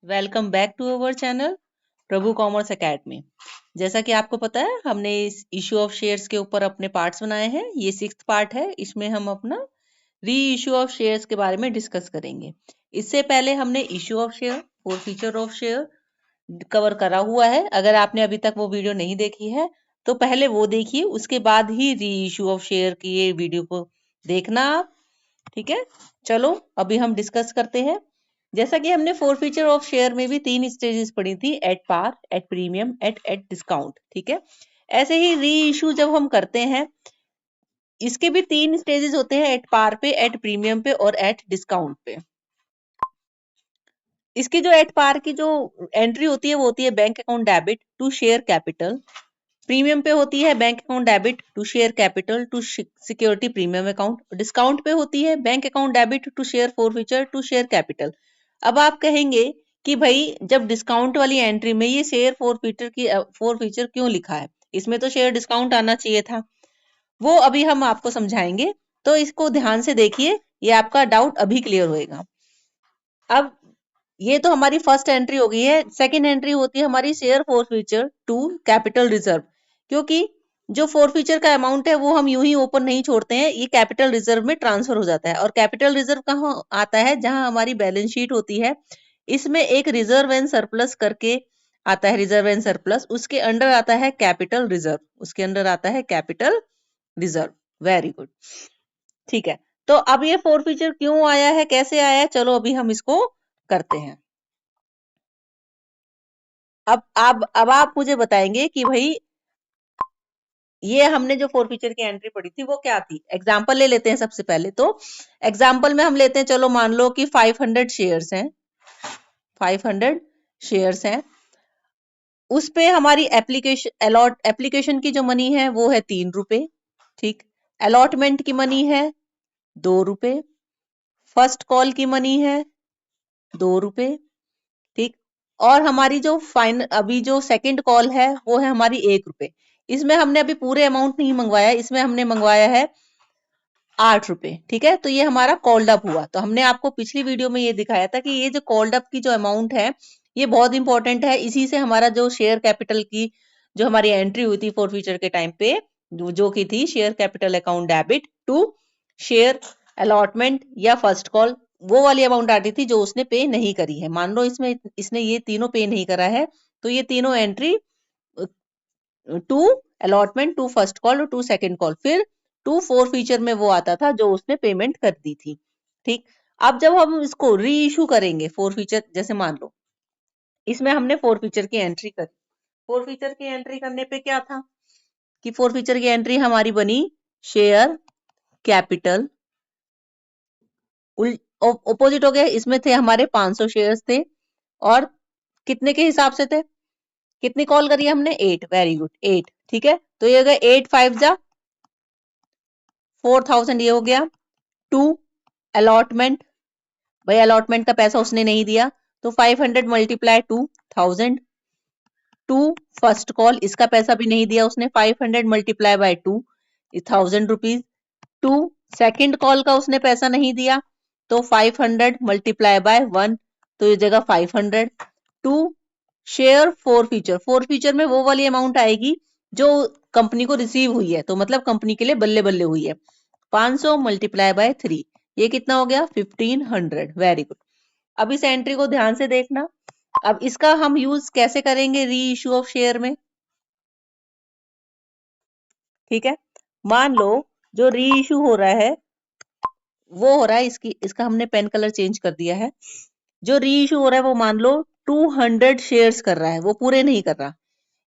Welcome back to our channel Prabhu commerce academy. जैसा कि आपको पता है, हमने इस इशू ऑफ शेयर्स के ऊपर अपने पार्ट्स बनाए हैं। ये 6th पार्ट है। इसमें हम अपना री इशू ऑफ शेयर्स के बारे में डिस्कस करेंगे। इससे पहले हमने issue of share, forfeiture of share cover करा हुआ है। अगर आपने अभी तक वो वीडियो नहीं देखी है तो पहले वो देखिए, उसके बाद ही री इशू ऑफ शेयर की ये वीडियो को देखना आप। ठीक है, चलो अभी हम डिस्कस करते हैं। जैसा कि हमने फॉरफीचर ऑफ शेयर में भी 3 स्टेजेस पढ़ी थी, at par, at premium, at discount. ठीक है, ऐसे ही री इशू जब हम करते हैं, इसके भी 3 स्टेजेस होते हैं, एट पार पे, एट प्रीमियम पे और एट डिस्काउंट पे। इसकी जो एट पार की जो एंट्री होती है वो होती है bank account debit to share capital. Premium पे होती है bank account debit to share capital to security premium account. Discount पे होती है bank account debit to share forfeiture to share capital. अब आप कहेंगे कि भाई, जब डिस्काउंट वाली एंट्री में ये शेयर फॉरफीचर क्यों लिखा है? इसमें तो शेयर डिस्काउंट आना चाहिए था। वो अभी हम आपको समझाएंगे, तो इसको ध्यान से देखिए, ये आपका डाउट अभी क्लियर होएगा। अब ये तो हमारी फर्स्ट एंट्री हो गई है। सेकंड एंट्री होती है हमारी share forfeiture to capital reserve. क्योंकि जो फॉरफीचर का अमाउंट है वो हम यूं ही ओपन नहीं छोड़ते हैं, ये कैपिटल रिजर्व में ट्रांसफर हो जाता है। और कैपिटल रिजर्व कहाँ आता है? जहां हमारी बैलेंस शीट होती है, इसमें एक रिजर्व एंड सरप्लस करके आता है। रिजर्व एंड सरप्लस, उसके अंडर आता है कैपिटल रिजर्व, उसके अंडर आता है कैपिटल रिजर्व। Very good. ठीक है, तो अब ये फॉरफीचर क्यों आया है, कैसे आया है, चलो अभी हम इसको करते हैं। अब आप मुझे बताएंगे कि भाई, ये हमने जो फॉरफीचर की एंट्री पढ़ी थी वो क्या थी। एग्जांपल ले लेते हैं सबसे पहले। तो एग्जांपल में हम लेते हैं, चलो मान लो कि 500 शेयर्स हैं, 500 शेयर्स हैं। उस पे हमारी एप्लीकेशन की जो मनी है वो है 3 रुपए। ठीक, अलॉटमेंट की मनी है 2 रुपए, फर्स्ट कॉल की मनी है 2 रुपए। ठीक, और हमारी जो अभी जो सेकंड कॉल है वो है हमारी 1 रुपए। इसमें हमने अभी पूरे अमाउंट नहीं मंगवाया, इसमें हमने मंगवाया है 8 रुपए। ठीक है, तो ये हमारा कॉल्ड अप हुआ। तो हमने आपको पिछली वीडियो में ये दिखाया था कि ये जो कॉल्ड अप की जो अमाउंट है ये बहुत इंपॉर्टेंट है। इसी से हमारा जो शेयर कैपिटल की जो हमारी एंट्री हुई थी फॉरफीचर के टाइम पे, जो की थी share capital account debit to share allotment या फर्स्ट कॉल, वो वाली अमाउंट आती थी जो उसने पे नहीं करी है। मान लो इसमें इसने ये तीनों पे नहीं करा है, तो ये तीनों entry to allotment, to first call और टू सेकंड कॉल, फिर टू फोर फीचर में वो आता था जो उसने पेमेंट कर दी थी। ठीक, अब जब हम इसको री इशू करेंगे फोर फीचर, जैसे मान लो इसमें हमने फोर फीचर की एंट्री करी। फोर फीचर की एंट्री करने पे क्या था कि फोर फीचर की एंट्री हमारी बनी शेयर कैपिटल, ओपोजिट हो गया। इसमें थे हमारे 500 शेयर्स थे, और कितने के हिसाब से थे, कितनी कॉल करी हमने? 8। Very good, 8। ठीक है, तो ये हो गया 8 5 जा 4000, ये हो गया। टू अलॉटमेंट, भाई अलॉटमेंट का पैसा उसने नहीं दिया, तो 500 मल्टीप्लाई 2000। टू फर्स्ट कॉल, इसका पैसा भी नहीं दिया उसने, 500 multiply by 2, 1000 rupees. To second call का उसने पैसा नहीं दिया, तो 500 मल्टीप्लाई बाय 1, तो ये जगह 500। To share forfeiture, forfeiture में वो वाली अमाउंट आएगी जो कंपनी को रिसीव हुई है, तो मतलब कंपनी के लिए बल्ले बल्ले हुई है। 500 मल्टीप्लाई बाय 3, ये कितना हो गया? 1500। Very good. अब इस एंट्री को ध्यान से देखना। अब इसका हम यूज कैसे करेंगे री इशू ऑफ शेयर में? ठीक है, मान लो जो री इशू हो रहा है वो हो रहा है, इसका हमने पेन कलर चेंज कर दिया है। जो री इशू हो रहा है वो मान लो 200 शेयर्स कर रहा है, वो पूरे नहीं कर रहा।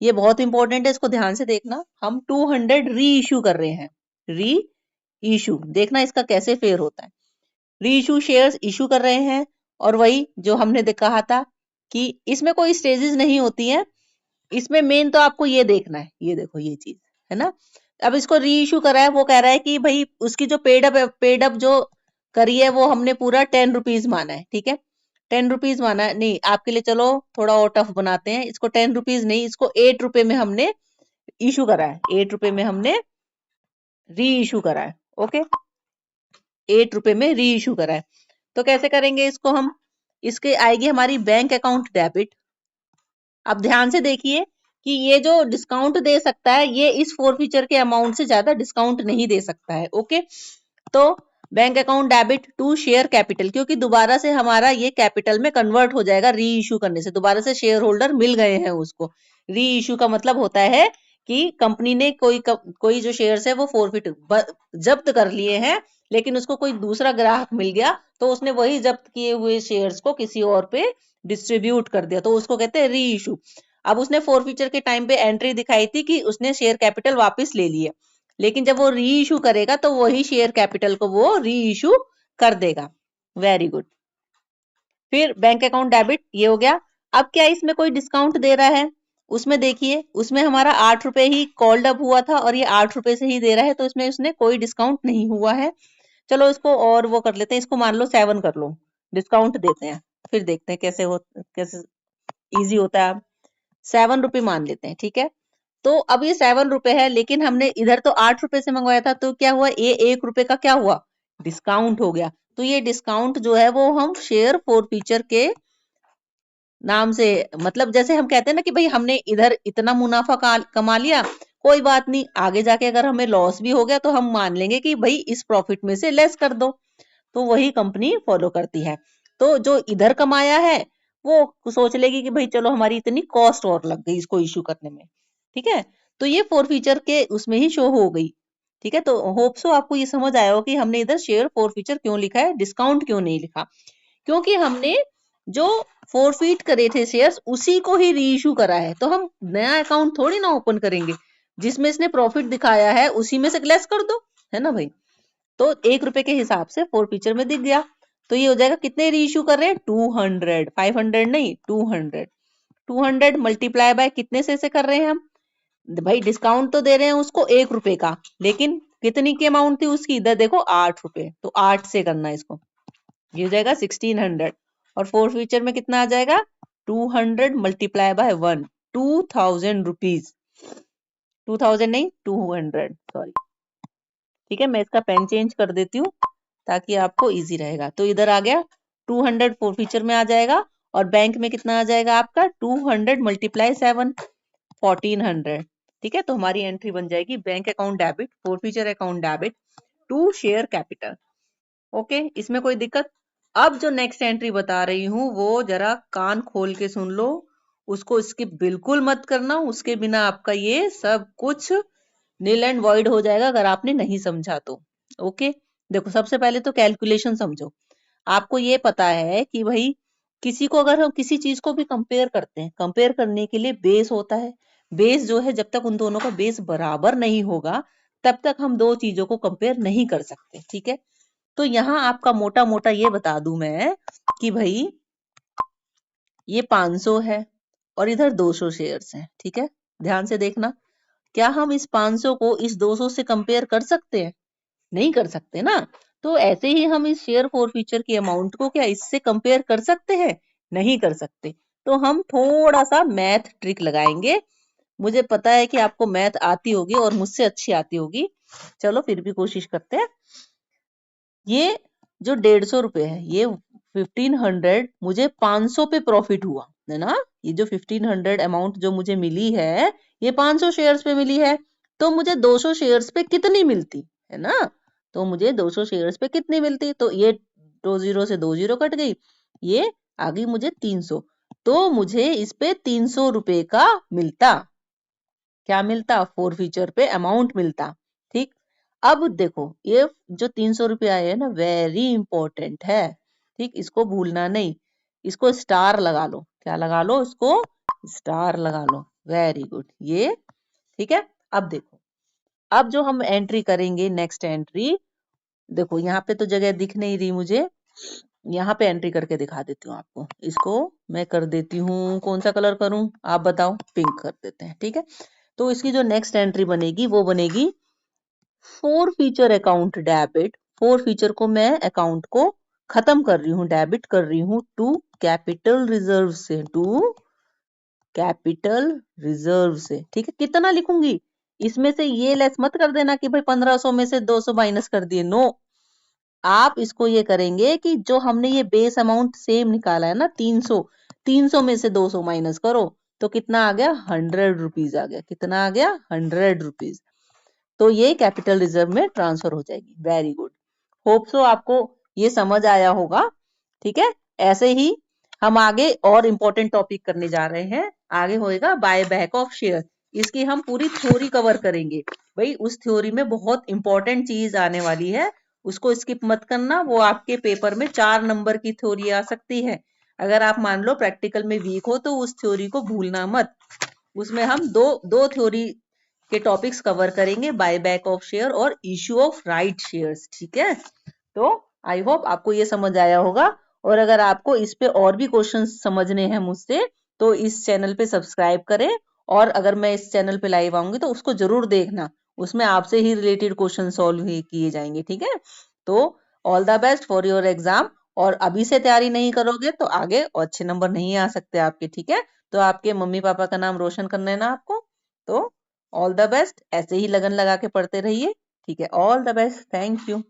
ये बहुत इंपॉर्टेंट है, इसको ध्यान से देखना। हम 200 री इशू कर रहे हैं, री इशू, देखना इसका कैसे फेयर होता है। री इशू शेयर्स इशू कर रहे हैं, और वही जो हमने कहा था कि इसमें कोई स्टेजेस नहीं होती हैं। इसमें मेन तो आपको ये देखना है, ये देखो ये चीज है ना। अब इसको री इशू करा है, वो कह रहा है कि भाई उसकी जो पेड अप जो करी है वो हमने पूरा 10 रुपीज माना है। ठीक है, 10 रुपीज माना है, नहीं आपके लिए चलो थोड़ा और टफ बनाते हैं इसको। 10 रुपीज नहीं, इसको 8 रुपए में हमने इशू करा है, 8 रुपए में हमने री इशू करा है। ओके, 8 रुपए में री इशू करा है। तो कैसे करेंगे इसको हम? इसके आएगी हमारी बैंक अकाउंट डेबिट। अब ध्यान से देखिए कि ये जो डिस्काउंट दे सकता है ये इस फोरफीचर के अमाउंट से ज्यादा डिस्काउंट नहीं दे सकता है। ओके, तो bank account debit to share capital, क्योंकि दोबारा से हमारा ये कैपिटल में कन्वर्ट हो जाएगा री इशू करने से, दोबारा से शेयर होल्डर मिल गए हैं उसको। री इशू का मतलब होता है कि कंपनी ने कोई जो शेयर्स है वो फोरफिट जब्त कर लिए हैं, लेकिन उसको कोई दूसरा ग्राहक मिल गया तो उसने वही जब्त किए हुए शेयर्स को किसी और पे डिस्ट्रीब्यूट कर दिया, तो उसको कहते हैं री इशू। अब उसने फोरफीचर के टाइम पे एंट्री दिखाई थी कि उसने शेयर कैपिटल वापस ले लिए, लेकिन जब वो री इशू करेगा तो वही शेयर कैपिटल को वो री इशू कर देगा। Very good. फिर बैंक अकाउंट डेबिट ये हो गया। अब क्या इसमें कोई डिस्काउंट दे रहा है? उसमें देखिए, उसमें हमारा 8 रुपए ही कॉल्ड अप हुआ था और ये 8 रुपए से ही दे रहा है, तो इसमें उसने कोई डिस्काउंट नहीं हुआ है। चलो इसको और वो कर लेते हैं, इसको मान लो 7 कर लो, डिस्काउंट देते हैं, फिर देखते हैं कैसे इजी होता है। 7 रुपए मान लेते हैं, ठीक है। तो अब ये 7 रुपए है, लेकिन हमने इधर तो 8 रुपए से मंगवाया था, तो क्या हुआ, ये 1 रुपए का क्या हुआ, डिस्काउंट हो गया। तो ये डिस्काउंट जो है वो हम शेयर फोरफीचर के नाम से, मतलब जैसे हम कहते हैं ना कि भाई हमने इधर इतना मुनाफा कमा लिया, कोई बात नहीं, आगे जाके अगर हमें लॉस भी हो गया तो हम मान लेंगे कि भाई इस प्रॉफिट में से लेस कर दो, तो वही कंपनी फॉलो करती है। तो जो इधर कमाया है वो सोच लेगी कि भाई चलो हमारी इतनी कॉस्ट और लग गई इसको इश्यू करने में, ठीक है। तो ये फोरफीचर के उसमें ही शो हो गई, ठीक है। तो होप सो आपको ये समझ आया हो कि हमने इधर शेयर फोरफीचर क्यों लिखा है, डिस्काउंट क्यों नहीं लिखा, क्योंकि हमने जो फोरफीट करे थे शेयर्स उसी को ही री इशू करा है, तो हम नया अकाउंट थोड़ी ना ओपन करेंगे, जिसमें इसने प्रॉफिट दिखाया है उसी में से लेस कर दो, है ना भाई। तो 1 रुपए के हिसाब से फोरफीचर में दिख गया। तो ये हो जाएगा, कितने री इशू कर रहे हैं, 200, 500 नहीं, 200। 200 मल्टीप्लाई बाय कितने से कर रहे हैं हम, भाई डिस्काउंट तो दे रहे हैं उसको 1 रुपए का, लेकिन कितनी की अमाउंट थी उसकी, इधर देखो 8 रुपए, तो 8 से करना है इसको, ये हो जाएगा 1600। और फोर फ्यूचर में कितना आ जाएगा, 200 मल्टीप्लाई बाय 1, 2000 रुपीज, 2000 नहीं 200, सॉरी, ठीक है। मैं इसका पेन चेंज कर देती हूँ ताकि आपको इजी रहेगा। तो इधर आ गया 200, फोर फीचर में आ जाएगा, और बैंक में कितना आ जाएगा आपका, 200 मल्टीप्लाई 7, 1400, ठीक है। तो हमारी एंट्री बन जाएगी bank account debit, forfeiture account debit to share capital. Okay, इसमें कोई दिक्कत? अब जो नेक्स्ट एंट्री बता रही हूँ वो जरा कान खोल के सुन लो, उसको स्किप बिल्कुल मत करना, उसके बिना आपका ये सब कुछ नील एंड वॉइड हो जाएगा अगर आपने नहीं समझा तो। ओके, देखो सबसे पहले तो कैलकुलेशन समझो। आपको ये पता है कि भाई किसी को अगर हम किसी चीज को भी कंपेयर करते हैं, कंपेयर करने के लिए बेस होता है। बेस जो है जब तक उन दोनों का बेस बराबर नहीं होगा तब तक हम दो चीजों को कंपेयर नहीं कर सकते, ठीक है। तो यहाँ आपका मोटा मोटा ये बता दूं मैं कि भाई ये 500 है और इधर 200 शेयर्स हैं, ठीक है। ध्यान से देखना, क्या हम इस 500 को इस 200 से कंपेयर कर सकते हैं? नहीं कर सकते ना। तो ऐसे ही हम इस शेयर फोरफीचर की अमाउंट को क्या इससे कंपेयर कर सकते हैं? नहीं कर सकते। तो हम थोड़ा सा मैथ ट्रिक लगाएंगे। मुझे पता है कि आपको मैथ आती होगी और मुझसे अच्छी आती होगी, चलो फिर भी कोशिश करते हैं। ये जो 150 रुपए है, ये 1500 मुझे 500 पे प्रॉफिट हुआ है ना। ये जो 1500 अमाउंट जो मुझे मिली है ये 500 शेयर्स पे मिली है, तो मुझे 200 शेयर्स पे कितनी मिलती है ना। तो मुझे 200 शेयर्स पे कितनी मिलती, तो ये 20 से 20 कट गई, ये आ गई मुझे 300, तो मुझे इस पे 300 रुपए का मिलता, क्या मिलता, फोर फीचर पे अमाउंट मिलता, ठीक। अब देखो ये जो 300 रुपये आए हैं ना, वेरी इंपॉर्टेंट है, ठीक, इसको भूलना नहीं। इसको स्टार लगा लो, क्या लगा लो, इसको स्टार लगा लो, वेरी गुड, ये ठीक है। अब देखो, अब जो हम एंट्री करेंगे नेक्स्ट एंट्री, देखो यहाँ पे तो जगह दिख नहीं रही मुझे, यहाँ पे एंट्री करके दिखा देती हूँ आपको। इसको मैं कर देती हूँ, कौन सा कलर करूं आप बताओ, पिंक कर देते हैं, ठीक है। तो इसकी जो नेक्स्ट एंट्री बनेगी वो बनेगी four feature account debit. Four feature को मैं अकाउंट को खत्म कर रही हूँ, डेबिट कर रही हूँ टू कैपिटल रिजर्व से, टू कैपिटल रिजर्व से, ठीक है। कितना लिखूंगी, इसमें से ये लेस मत कर देना कि भाई 1500 में से 200 माइनस कर दिए, नो, आप इसको ये करेंगे कि जो हमने ये बेस अमाउंट सेम निकाला है ना 300, 300 में से 200 माइनस करो तो कितना आ गया 100 रुपीज आ गया। कितना आ गया 100 रुपीज। तो ये कैपिटल रिजर्व में ट्रांसफर हो जाएगी। Very good. होप सो आपको ये समझ आया होगा। ठीक है, ऐसे ही हम आगे और इम्पोर्टेंट टॉपिक करने जा रहे हैं। आगे होएगा बाय बैक ऑफ शेयर। इसकी हम पूरी थ्योरी कवर करेंगे। भाई उस थ्योरी में बहुत इंपॉर्टेंट चीज आने वाली है, उसको स्किप मत करना। वो आपके पेपर में 4 नंबर की थ्योरी आ सकती है। अगर आप मान लो प्रैक्टिकल में वीक हो तो उस थ्योरी को भूलना मत। उसमें हम दो दो थ्योरी के टॉपिक्स कवर करेंगे, बाय बैक ऑफ शेयर और इश्यू ऑफ राइट शेयर्स। ठीक है, तो आई होप आपको ये समझ आया होगा। और अगर आपको इस पे और भी क्वेश्चन समझने हैं मुझसे तो इस चैनल पे सब्सक्राइब करें। और अगर मैं इस चैनल पे लाइव आऊंगी तो उसको जरूर देखना, उसमें आपसे ही रिलेटेड क्वेश्चन सॉल्व ही किए जाएंगे। ठीक है, तो all the best for your exam. और अभी से तैयारी नहीं करोगे तो आगे और अच्छे नंबर नहीं आ सकते आपके। ठीक है, तो आपके मम्मी पापा का नाम रोशन करना है ना आपको। तो ऑल द बेस्ट, ऐसे ही लगन लगा के पढ़ते रहिए। ठीक है, all the best, thank you.